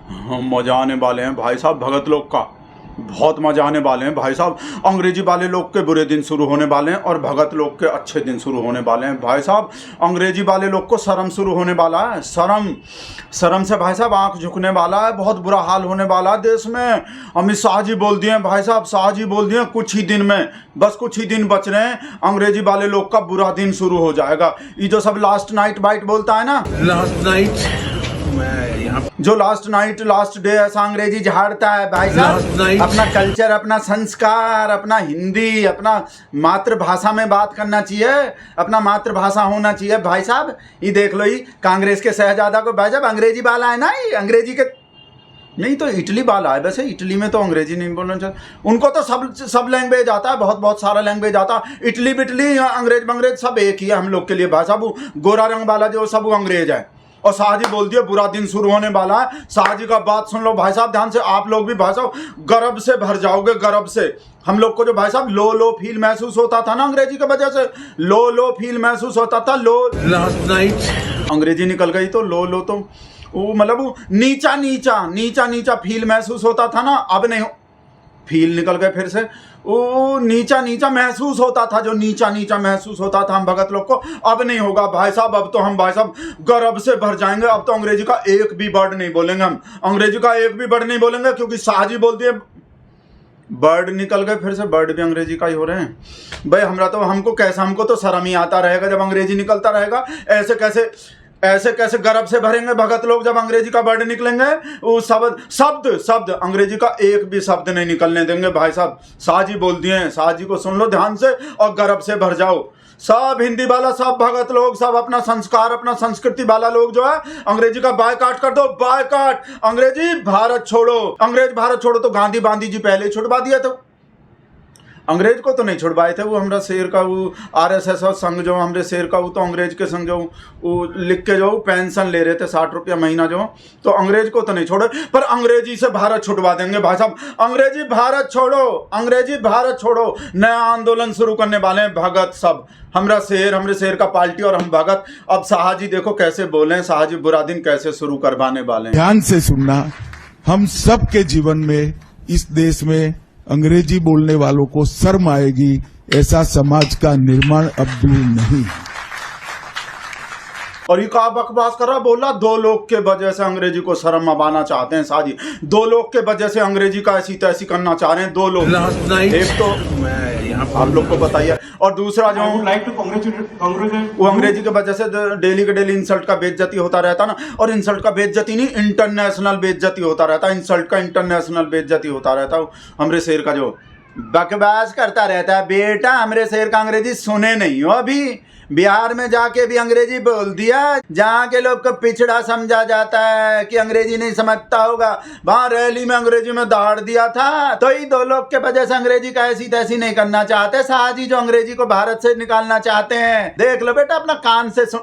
मजा आने वाले हैं भाई साहब, भगत लोग का बहुत मजा आने वाले हैं भाई साहब। अंग्रेजी वाले लोग के बुरे दिन शुरू होने वाले हैं और भगत लोग के अच्छे दिन शुरू होने वाले हैं भाई साहब। अंग्रेजी वाले लोग को शर्म शुरू होने वाला है, शर्म से भाई साहब आंख झुकने वाला है, बहुत बुरा हाल होने वाला है देश में। अमित शाह जी बोल दिए भाई साहब, शाह जी बोल दिए कुछ ही दिन में, बस कुछ ही दिन बच रहे हैं, अंग्रेजी वाले लोग का बुरा दिन शुरू हो जाएगा। ये जो सब लास्ट नाइट बाइट बोलता है ना, लास्ट नाइट जो लास्ट नाइट लास्ट डे ऐसा अंग्रेजी झाड़ता है भाई साहब। अपना कल्चर, अपना संस्कार, अपना हिंदी, अपना मातृभाषा में बात करना चाहिए, अपना मातृभाषा होना चाहिए भाई साहब। ये देख लो, ये कांग्रेस के शहजादा को भाई साहब अंग्रेजी वाला है ना, ये अंग्रेजी के नहीं तो इटली वाला है। वैसे इटली में तो अंग्रेजी नहीं बोलना चाहिए, उनको तो सब लैंग्वेज आता है, बहुत सारा लैंग्वेज आता है। इटली बिटली अंग्रेज सब एक ही है हम लोग के लिए भाई साहब। गोरा रंग वाला जो सब वो अंग्रेज है। और शाह जी बोल दिए बुरा दिन शुरू होने वाला है। शाह जी का बात सुन लो भाई साहब ध्यान से, आप लोग भी भाई साहब गर्व से भर जाओगे, गर्व से। हम लोग को जो भाई साहब लो फील महसूस होता था ना अंग्रेजी की वजह से, लो फील महसूस होता था, लास्ट नाइट अंग्रेजी निकल गई तो लो तो वो मतलब वो नीचा फील महसूस होता था ना, अब नहीं, फील निकल गए फिर से। वो नीचा महसूस होता था, जो नीचा महसूस होता था हम भगत लोग को, अब नहीं होगा भाई साहब। अब तो हम भाई साहब गर्व से भर जाएंगे। अब तो अंग्रेजी का एक भी वर्ड नहीं बोलेंगे हम, अंग्रेजी का एक भी वर्ड नहीं बोलेंगे, क्योंकि शाह जी बोल दिए वर्ड निकल गए फिर से, वर्ड भी अंग्रेजी का ही हो रहे हैं भाई। हमको तो शर्म ही आता रहेगा जब अंग्रेजी निकलता रहेगा। ऐसे कैसे गर्व से भरेंगे भगत लोग जब अंग्रेजी का वर्ड निकलेंगे। वो शब्द अंग्रेजी का एक भी शब्द नहीं निकलने देंगे भाई साहब। शाह जी बोल दिए, शाह जी को सुन लो ध्यान से और गर्व से भर जाओ। सब हिंदी वाला, सब भगत लोग, सब अपना संस्कार, अपना संस्कृति वाला लोग जो है अंग्रेजी का बायकाट कर दो, बायकाट। अंग्रेजी भारत छोड़ो, अंग्रेज भारत छोड़ो तो गांधी जी पहले छुड़वा दिया था। अंग्रेज को तो नहीं छुड़वाए थे, वो हमारा शेर का वो RSS और संघ जो हमारे शेर का वो तो अंग्रेज के संघ जो वो लिख के जो पेंशन ले रहे थे 60 रुपया महीना जो, तो अंग्रेज को तो नहीं छोड़े, पर अंग्रेजी से भारत छुड़वा देंगे भाई साहब। अंग्रेजी भारत छोड़ो, अंग्रेजी भारत छोड़ो, नया आंदोलन शुरू करने वाले हैं भगत सब। हमारे शेर का पार्टी और हम भगत। अब शाह जी देखो कैसे बोले, शाह जी बुरा दिन कैसे शुरू करवाने वाले हैं। ध्यान से सुनना, हम सबके जीवन में इस देश में अंग्रेजी बोलने वालों को शर्म आएगी, ऐसा समाज का निर्माण अब दूर नहीं। और ये का बकवास कर रहा, बोला 2 लोग के वजह से अंग्रेजी को शर्म आना चाहते हैं शाह जी। 2 लोग के वजह से अंग्रेजी का ऐसी तैसी करना चाह रहे हैं, 2 लोग। एक तो आप लोग को बताइए, और दूसरा जो वो अंग्रेजी के वजह से डेली के डेली इंसल्ट का बेइज्जती होता रहता ना। और इंसल्ट का बेइज्जती नहीं, इंटरनेशनल बेइज्जती होता रहता, इंसल्ट का इंटरनेशनल बेइज्जती होता रहता। हमरे शेर का जो बकवास करता रहता है बेटा, हमरे शेर का अंग्रेजी सुने नहीं हो अभी। बिहार में जाके भी अंग्रेजी बोल दिया, जहाँ के लोग को पिछड़ा समझा जाता है कि अंग्रेजी नहीं समझता होगा, वहाँ रैली में अंग्रेजी में दहाड़ दिया था। तो ये 2 लोग के वजह से अंग्रेजी का ऐसी तैसी नहीं करना चाहते शाह जी, जो अंग्रेजी को भारत से निकालना चाहते हैं। देख लो बेटा, अपना कान से सुन,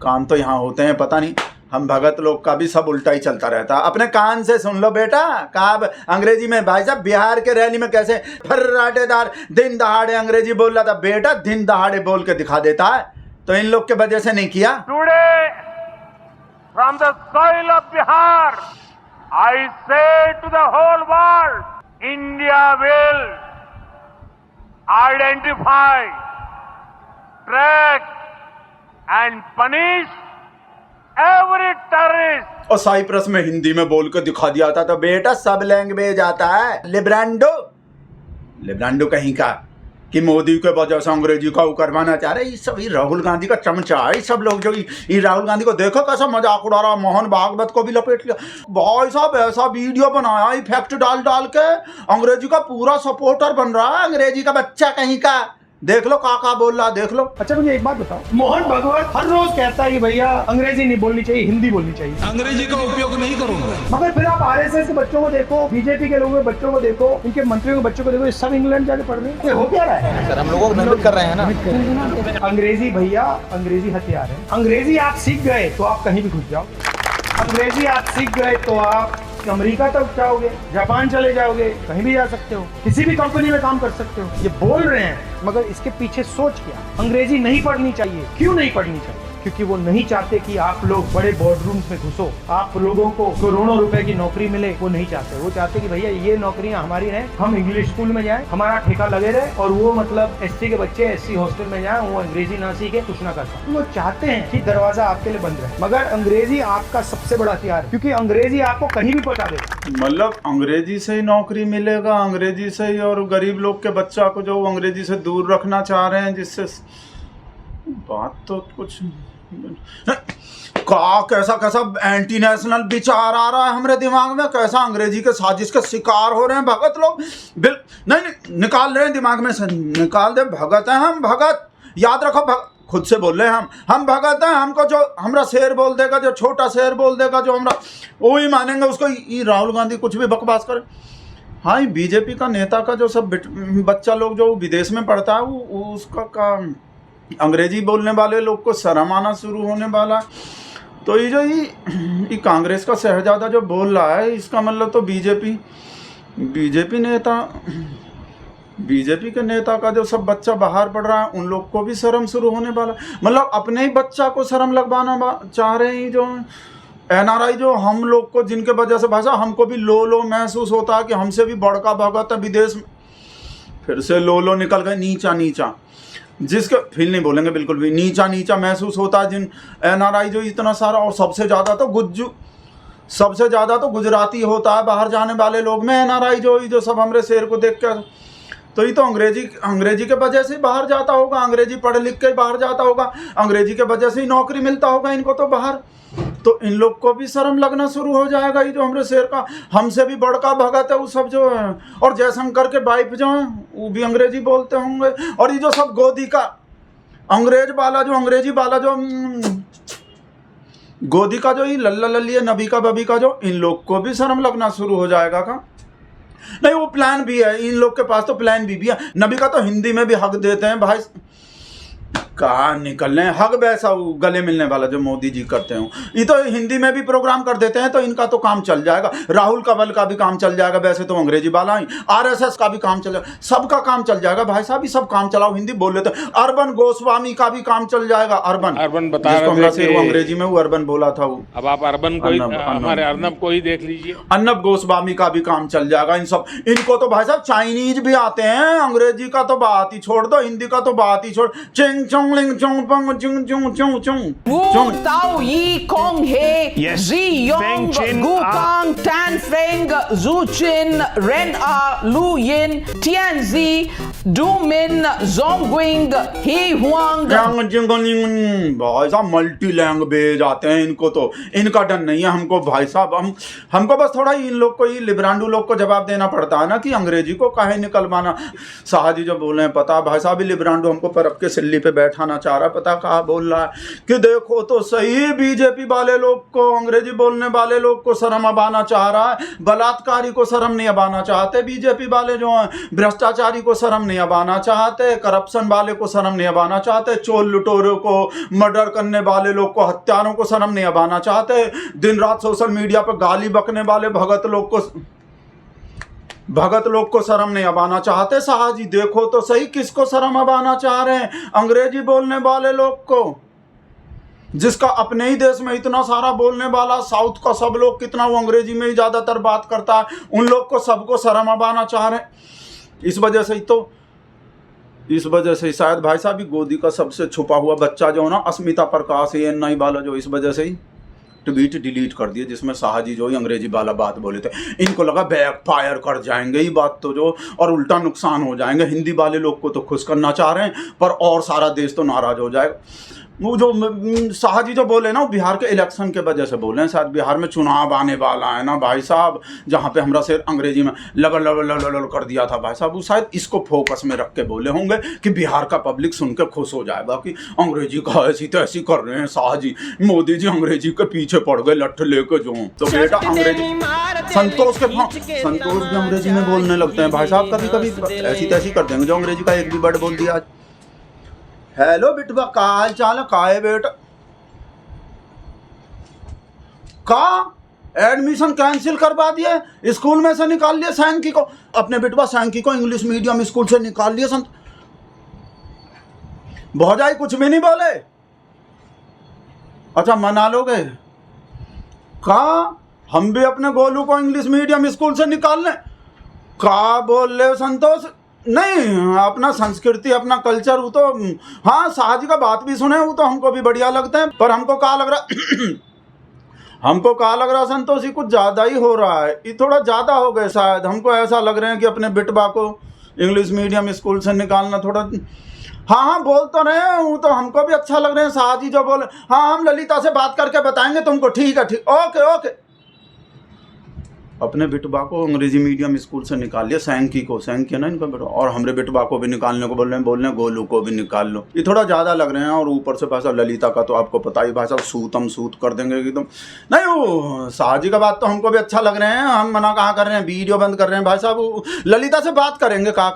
कान तो यहाँ होते हैं पता नहीं, हम भगत लोग का भी सब उल्टा ही चलता रहता। अपने कान से सुन लो बेटा, काब अंग्रेजी में भाई साहब बिहार के रैली में कैसे फर्राटेदार दिन दहाड़े अंग्रेजी बोल रहा था बेटा, दिन दहाड़े बोल के दिखा देता है। तो इन लोग के वजह से नहीं किया। Today from the soil of Bihar I say to the whole world, India will identify, track and punish every terrorist. और साइप्रस में हिंदी में बोल के दिखा दिया था। तो बेटा सब लैंग्वेज आता है, लिब्रांडो कहीं का, कि मोदी के वजह से अंग्रेजी का करवाना चाह रहे। ये सब राहुल गांधी का चमचा है। सब लोग जो ये राहुल गांधी को देखो कैसा मजाक उड़ा रहा, मोहन भागवत को भी लपेट लिया भाई साहब। ऐसा वीडियो बनाया इफेक्ट डाल के, अंग्रेजी का पूरा सपोर्टर बन रहा है, अंग्रेजी का बच्चा कहीं का। देख लो काका बोल रहा, देख लो। अच्छा मुझे एक बात बताओ, मोहन भागवत हर रोज कहता है कि भैया अंग्रेजी नहीं बोलनी चाहिए, हिंदी बोलनी चाहिए, अंग्रेजी का उपयोग नहीं करूंगा। मगर फिर आप RSS के बच्चों को देखो, बीजेपी के लोगों के बच्चों को देखो, इनके मंत्रियों के बच्चों को देखो, ये सब इंग्लैंड जाके पढ़ रहे हैं। हो क्या रहा है सर? हम लोगों को नंबित कर रहे हैं ना। अंग्रेजी भैया, अंग्रेजी हथियार है। अंग्रेजी आप सीख गए तो आप कहीं भी घुस जाओ, अंग्रेजी आप सीख गए तो आप अमेरिका तक जाओगे, जापान चले जाओगे, कहीं भी जा सकते हो, किसी भी कंपनी में काम कर सकते हो। ये बोल रहे हैं, मगर इसके पीछे सोच क्या? अंग्रेजी नहीं पढ़नी चाहिए। क्यों नहीं पढ़नी चाहिए? क्योंकि वो नहीं चाहते कि आप लोग बड़े बोर्ड रूम्स में घुसो, आप लोगों को करोड़ों रुपए की नौकरी मिले, वो नहीं चाहते। वो चाहते कि भैया ये नौकरियां हमारी हैं, हम इंग्लिश स्कूल में जाएं, हमारा ठेका लगे रहे, और वो मतलब एससी के बच्चे एससी हॉस्टल में जाएं, वो अंग्रेजी ना सीखे, कुछ ना कर पाए। वो चाहते हैं कि दरवाजा आपके लिए बंद रहे, मगर अंग्रेजी आपका सबसे बड़ा हथियार है, क्योंकि अंग्रेजी आपको कहीं भी पहुंचा देगा। मतलब अंग्रेजी से ही नौकरी मिलेगा, अंग्रेजी से ही, और गरीब लोग के बच्चा को जो अंग्रेजी से दूर रखना चाह रहे हैं, जिससे बात तो कुछ का कैसा कैसा एंटी नेशनल विचार आ रहा है हमारे दिमाग में, कैसा अंग्रेजी के साजिश के शिकार हो रहे हैं भगत लोग। नहीं निकाल रहे हैं दिमाग में से, निकाल दे। भगत हैं हम, भगत याद रखो, खुद से बोल रहे हैं हम भगत हैं। हमको जो हमरा शेर बोल देगा, जो छोटा शेर बोल देगा, जो हमरा वो ही मानेंगे उसको। ये राहुल गांधी कुछ भी बकवास करे। हाँ, ये बीजेपी का नेता का जो सब बच्चा लोग जो विदेश में पढ़ता है, वो उसका का अंग्रेजी बोलने वाले लोग को शर्म आना शुरू होने वाला। तो ये जो ये कांग्रेस का शहजादा जो बोल रहा है, इसका मतलब तो बीजेपी के नेता का जो सब बच्चा बाहर पढ़ रहा है, उन लोग को भी शर्म शुरू होने वाला। मतलब अपने ही बच्चा को शर्म लगवाना चाह रहे हैं जो एनआरआई, जो हम लोग को, जिनके वजह से भाषा हमको भी लो महसूस होता है कि हमसे भी बड़का भगत है विदेश में। फिर से लो निकल गए, नीचा जिसके फील नहीं बोलेंगे बिल्कुल भी, नीचा महसूस होता है जिन एनआरआई जो इतना सारा। और सबसे ज़्यादा तो गुजराती होता है बाहर जाने वाले लोग में एनआरआई जो सब हमरे शेर को देख कर। तो ये तो अंग्रेजी के वजह से बाहर जाता होगा, अंग्रेजी पढ़ लिख के बाहर जाता होगा, अंग्रेजी के वजह से ही नौकरी मिलता होगा इनको तो बाहर। तो इन लोग को भी शर्म लगना शुरू हो जाएगा। ये जो हमरे शेर का हमसे भी बड़का भगत है वो सब जो है, और जयशंकर के वाइफ जो है वो भी अंग्रेजी बोलते होंगे। और ये जो सब गोदी का अंग्रेजी वाला जो गोदी का जो ये लल्ला लल्ली है, नबी का बबी का जो, इन लोग को भी शर्म लगना शुरू हो जाएगा का। नहीं, वो प्लान भी है इन लोग के पास, तो प्लान भी है। नबी का तो हिंदी में भी हक देते हैं भाई, कहाँ निकलने हक वैसा गले मिलने वाला जो मोदी जी करते हो। ये तो हिंदी में भी प्रोग्राम कर देते हैं, तो इनका तो काम चल जाएगा। राहुल कंवल का भी काम चल जाएगा, वैसे तो अंग्रेजी वाला ही। आरएसएस का भी काम चल जाएगा, सबका काम चल जाएगा भाई साहब। ये सब काम चलाओ, हिंदी बोल लेते हैं। अर्बन गोस्वामी का भी काम चल जाएगा। अर्बन बता रहे थे वो अंग्रेजी में वो अर्बन बोला था वो। अब आप अर्बन को हमारे अर्नब को ही देख लीजिए, अर्नब गोस्वामी का भी काम चल जाएगा। इनको तो भाई साहब चाइनीज भी आते हैं। अंग्रेजी का तो बात ही छोड़ दो, हिंदी का तो बात ही छोड़। चिंग चोंग लिंग चोंग पंग चुंग चुंग चुंग चुंग Wu Tao Yi Kong He, Zi Yong, Gu Kang, Tan Feng, Zhu Chin, Ren A, Lu Yin, Tian Zi, Du Min, Zong Guing, He Huang। भाई साहब मल्टी लैंग्वेज आते हैं इनको, तो इनका डर नहीं है हमको भाई साहब। हमको बस थोड़ा इन लोग को, ये लिब्रांडू लोग को जवाब देना पड़ता है ना कि अंग्रेजी को काहे निकलवाना। शाह जी जो बोल रहे हैं, पता भाई साहब लिब्रांडू हमको परब के सिल्ली पे बैठाना चाह रहा है। पता कहा बोल रहा है कि देखो तो सही, बीजेपी वाले लोग को, अंग्रेजी बोलने वाले लोग को शर्म अब आना चाह रहा है। बलात्कारी को शर्म नहीं अब आना चाहते बीजेपी वाले जो हैं, भ्रष्टाचारी को शर्म नहीं अब आना चाहते, करप्शन वाले को शर्म नहीं अब आना चाहते, चोर लुटोरों को, मर्डर करने वाले लोग को, हत्यारों को शर्म नहीं अब आना चाहते, दिन रात सोशल मीडिया पर गाली बकने वाले भगत लोग को शर्म नहीं अब आना चाहते। शाह जी देखो तो सही, किसको शर्म अब आना चाह रहे हैं? अंग्रेजी बोलने वाले लोग को, जिसका अपने ही देश में इतना सारा बोलने वाला, साउथ का सब लोग कितना वो अंग्रेजी में ही ज्यादातर बात करता है, उन लोग को सबको शर्म अब आना चाह रहे हैं। इस वजह से शायद भाई साहब गोदी का सबसे छुपा हुआ बच्चा जो ना, अस्मिता प्रकाश ये नई वाला जो, इस वजह से ही ट्वीट डिलीट कर दिए जिसमें शाह जी जो ही अंग्रेजी वाला बात बोले थे। इनको लगा बैक फायर कर जाएंगे ये बात तो जो, और उल्टा नुकसान हो जाएंगे। हिंदी वाले लोग को तो खुश करना चाह रहे हैं, पर और सारा देश तो नाराज हो जाएगा। वो जो शाह जी जो बोले ना, वो बिहार के इलेक्शन के वजह से बोले हैं। शायद बिहार में चुनाव आने वाला है ना भाई साहब, जहाँ पे हमरा से अंग्रेजी में लबल कर दिया था भाई साहब, वो शायद इसको फोकस में रख के बोले होंगे कि बिहार का पब्लिक सुन के खुश हो जाएगा कि अंग्रेजी का ऐसी तैसी कर रहे हैं शाह जी, मोदी जी अंग्रेजी के पीछे पड़ गए लठ लेके जो। तो बेटा अंग्रेजी संतोष भी अंग्रेजी में बोलने लगते हैं भाई साहब, कभी कभी ऐसी तैसी कर देंगे जो अंग्रेजी का एक भी वर्ड बोल दिया। हेलो बिटवा, का हाल चाल है? काहे बेटा का एडमिशन कैंसिल करवा दिए, स्कूल में से निकाल लिए सैंकी को, अपने बिटवा सैंकी को इंग्लिश मीडियम स्कूल से निकाल लिए। संत भौजाई कुछ भी नहीं बोले, अच्छा मना लोगे? कहा हम भी अपने गोलू को इंग्लिश मीडियम स्कूल से निकाल लें? का बोल रहे हो संतोष? नहीं, अपना संस्कृति अपना कल्चर वो तो हाँ शाह जी का बात भी सुने, वो तो हमको भी बढ़िया लगते हैं, पर हमको कहा लग रहा हमको कहा लग रहा संतोष ये कुछ ज़्यादा ही हो रहा है, ये थोड़ा ज़्यादा हो गए शायद। हमको ऐसा लग रहे हैं कि अपने बिटवा को इंग्लिश मीडियम स्कूल से निकालना थोड़ा। हाँ बोल तो रहे हैं, वो तो हमको भी अच्छा लग रहे हैं शाह जी जो बोले। हाँ हम ललिता से बात करके बताएंगे तुमको। ठीक है, ठीक, ओके ओके। अपने बिटवा को अंग्रेजी मीडियम स्कूल से निकाल लिया, सैंकी को, सैंकी ना इनका बेटा, और हमरे बिटवा को भी निकालने को बोल रहे हैं गोलू को भी निकाल लो। ये थोड़ा ज़्यादा लग रहे हैं। और ऊपर से भाई साहब ललिता का तो आपको पता ही, भाई साहब सूतम सूत कर देंगे एकदम। नहीं वो शाह जी का बात तो हमको भी अच्छा लग रहे हैं, हम मना कहाँ कर रहे हैं, वीडियो बंद कर रहे हैं भाई साहब। ललिता से बात करेंगे कहाँ